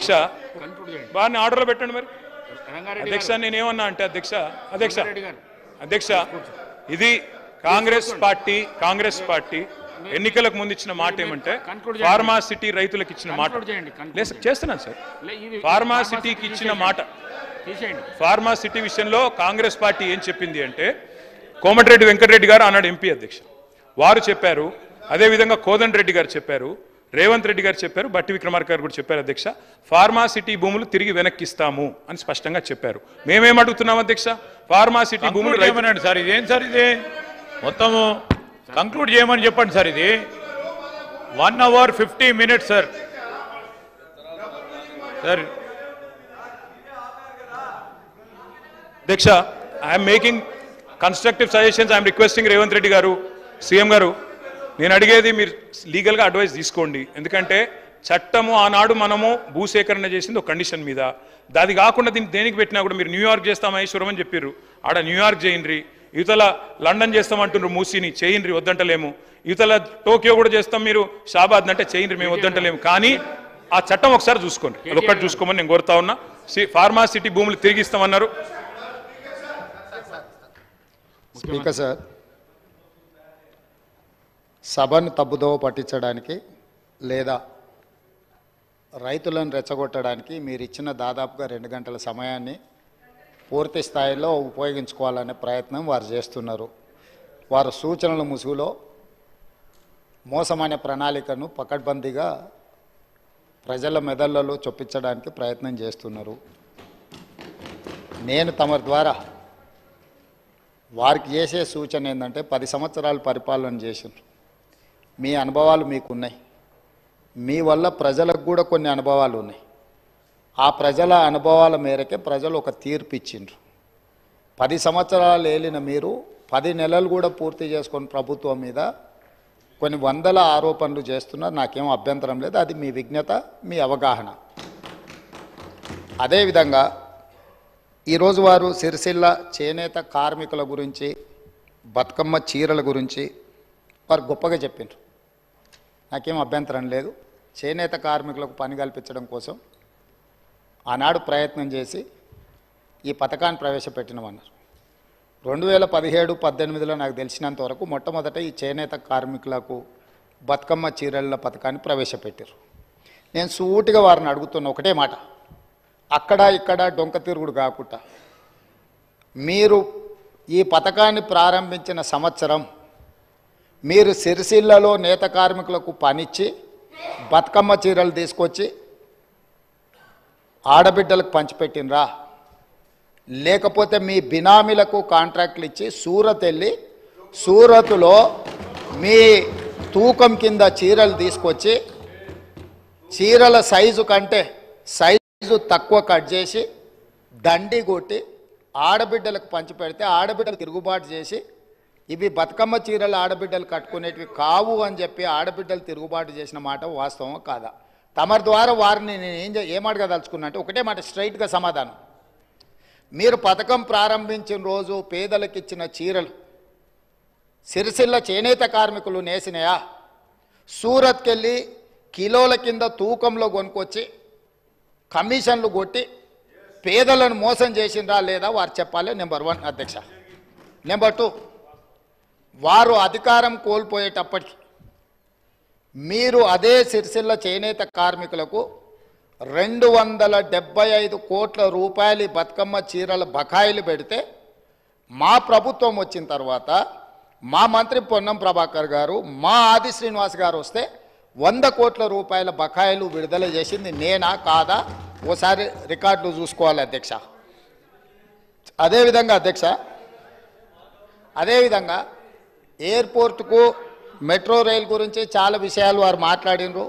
అధ్యక్ష వారిని ఆర్డర్లో పెట్టండి మరి. అధ్యక్ష నేనేమన్నా అంటే అధ్యక్ష ఇది కాంగ్రెస్ పార్టీ ఎన్నికలకు ముందు ఇచ్చిన మాట ఏమంటే ఫార్మాసిటీ రైతులకు ఇచ్చిన మాట చేస్తున్నాను సార్. ఫార్మాసిటీకి ఇచ్చిన మాట, ఫార్మాసిటీ విషయంలో కాంగ్రెస్ పార్టీ ఏం చెప్పింది అంటే కోమటిరెడ్డి వెంకటరెడ్డి గారు ఆనాడు ఎంపీ అధ్యక్ష వారు చెప్పారు, అదేవిధంగా కోదండరెడ్డి గారు చెప్పారు, రేవంత్ రెడ్డి గారు చెప్పారు, బట్టి విక్రమార్క గారు కూడా చెప్పారు అధ్యక్ష, ఫార్మాసిటీ భూములు తిరిగి వెనక్కిస్తాము అని స్పష్టంగా చెప్పారు. మేమేం అడుగుతున్నాం అధ్యక్ష, ఫార్మాసిటీ భూములు చేయమనండి సార్. ఇదేం సార్ ఇది మొత్తము కంక్లూడ్ చేయమని చెప్పండి సార్. ఇది 1 hour 50 minutes సార్. సార్ అధ్యక్ష I'm making constructive suggestions. I'm requesting Revanth Reddy గారు, సీఎం గారు, నేను అడిగేది మీరు లీగల్గా అడ్వైస్ తీసుకోండి. ఎందుకంటే చట్టము ఆనాడు మనము భూసేకరణ చేసింది ఒక కండిషన్ మీద, అది కాకుండా దీన్ని దేనికి పెట్టినా కూడా మీరు న్యూయార్క్ చేస్తాం మహేశ్వరం అని చెప్పారు, ఆడ న్యూయార్క్ చేయండి, యువతల లండన్ చేస్తామంటున్నారు, మూసీని చేయండి వద్దంటలేము, యువతల టోక్యో కూడా చేస్తాం మీరు షాబాద్ అంటే చేయండి మేము వద్దంటలేము, కానీ ఆ చట్టం ఒకసారి చూసుకోండి, అదొక్కటి చూసుకోమని నేను కోరుతా ఉన్నా. ఫార్మాసిటీ భూములు తిరిగి ఇస్తామన్నారు. స్పీకర్ సార్, సభను తప్పుదోవ పట్టించడానికి లేదా రైతులను రెచ్చగొట్టడానికి మీరు ఇచ్చిన దాదాపుగా 2 గంటల సమయాన్ని పూర్తి స్థాయిలో ఉపయోగించుకోవాలనే ప్రయత్నం వారు చేస్తున్నారు. వారు సూచనల ముసుగులో మోసమైన ప్రణాళికను పకడ్బందీగా ప్రజల మెదళ్లలో చొప్పించడానికి ప్రయత్నం చేస్తున్నారు. నేను తమ ద్వారా వారికి చేసే సూచన ఏంటంటే 10 సంవత్సరాలు పరిపాలన చేసిండ్రు, మీ అనుభవాలు మీకున్నాయి, మీ వల్ల ప్రజలకు కూడా కొన్ని అనుభవాలు ఉన్నాయి. ఆ ప్రజల అనుభవాల మేరకే ప్రజలు ఒక తీర్పు ఇచ్చిండ్రు. 10 సంవత్సరాలు ఏలిన మీరు 10 నెలలు కూడా పూర్తి చేసుకొని ప్రభుత్వం మీద కొన్ని వందల ఆరోపణలు చేస్తున్నారు. నాకేం అభ్యంతరం లేదు, అది మీ విజ్ఞత, మీ అవగాహన. అదేవిధంగా ఈరోజు వారు సిరిసిల్ల చేనేత కార్మికుల గురించి, బతుకమ్మ చీరల గురించి వారు గొప్పగా చెప్పిండ్రు. నాకేం అభ్యంతరం లేదు. చేనేత కార్మికులకు పని కల్పించడం కోసం ఆనాడు ప్రయత్నం చేసి ఈ పథకాన్ని ప్రవేశపెట్టినామన్నారు. 2017-18లో నాకు తెలిసినంత వరకు మొట్టమొదట ఈ చేనేత కార్మికులకు బతుకమ్మ చీరల పథకాన్ని ప్రవేశపెట్టారు. నేను సూటిగా వారిని అడుగుతున్న ఒకటే మాట, అక్కడ ఇక్కడ డొంక తిరుగుడు కాకుండా మీరు ఈ పథకాన్ని ప్రారంభించిన సంవత్సరం మీరు సిరిసిల్లలో నేత కార్మికులకు పనిచ్చి బతుకమ్మ చీరలు తీసుకొచ్చి ఆడబిడ్డలకు పంచిపెట్టినరా, లేకపోతే మీ బినామీలకు కాంట్రాక్ట్లు ఇచ్చి సూరత్ వెళ్ళి సూరత్లో మీ తూకం కింద చీరలు తీసుకొచ్చి చీరల సైజు కంటే సైజు తక్కువ కట్ చేసి దండి కొట్టి ఆడబిడ్డలకు పంచిపెడితే ఆడబిడ్డలు తిరుగుబాటు చేసి ఇవి బతుకమ్మ చీరలు ఆడబిడ్డలు కట్టుకునేటివి కావు అని చెప్పి ఆడబిడ్డలు తిరుగుబాటు చేసిన మాట వాస్తవం కాదా? తమరి ద్వారా వారిని నేను ఏమడగదలుచుకున్నా అంటే ఒకటే మాట, స్ట్రైట్గా సమాధానం. మీరు పథకం ప్రారంభించిన రోజు పేదలకు ఇచ్చిన చీరలు సిరిసిల్ల చేనేత కార్మికులు నేసినాయా? సూరత్కి వెళ్ళి కిలోల కింద తూకంలో కొనుక్కొచ్చి కమిషన్లు కొట్టి పేదలను మోసం చేసిండ్రా లేదా వారు చెప్పాలి. నెంబర్ 1 అధ్యక్ష. నెంబర్ 2, వారు అధికారం కోల్పోయేటప్పటికి మీరు అదే సిరిసిల్ల చేనేత కార్మికులకు 275 కోట్ల రూపాయలు బతుకమ్మ చీరల బకాయిలు పెడితే మా ప్రభుత్వం వచ్చిన తర్వాత మా మంత్రి పొన్నం ప్రభాకర్ గారు, మా ఆది శ్రీనివాస్ గారు వస్తే 100 కోట్ల రూపాయల బకాయిలు విడుదల చేసింది నేనా కాదా? ఓసారి రికార్డులు చూసుకోవాలి అధ్యక్ష. అదేవిధంగా ఎయిర్పోర్టుకు మెట్రో రైల్ గురించి చాలా విషయాలు వారు మాట్లాడినరు.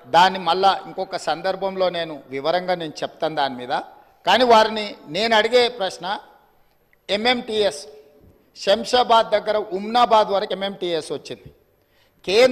దాన్ని మళ్ళా ఇంకొక సందర్భంలో నేను వివరంగా చెప్తాను దాని మీద. కానీ వారిని నేను అడిగే ప్రశ్న, ఎంఎంటీఎస్ శంషాబాద్ దగ్గర ఉమ్నాబాద్ వరకు ఎంఎంటీఎస్ వచ్చింది. కేంద్ర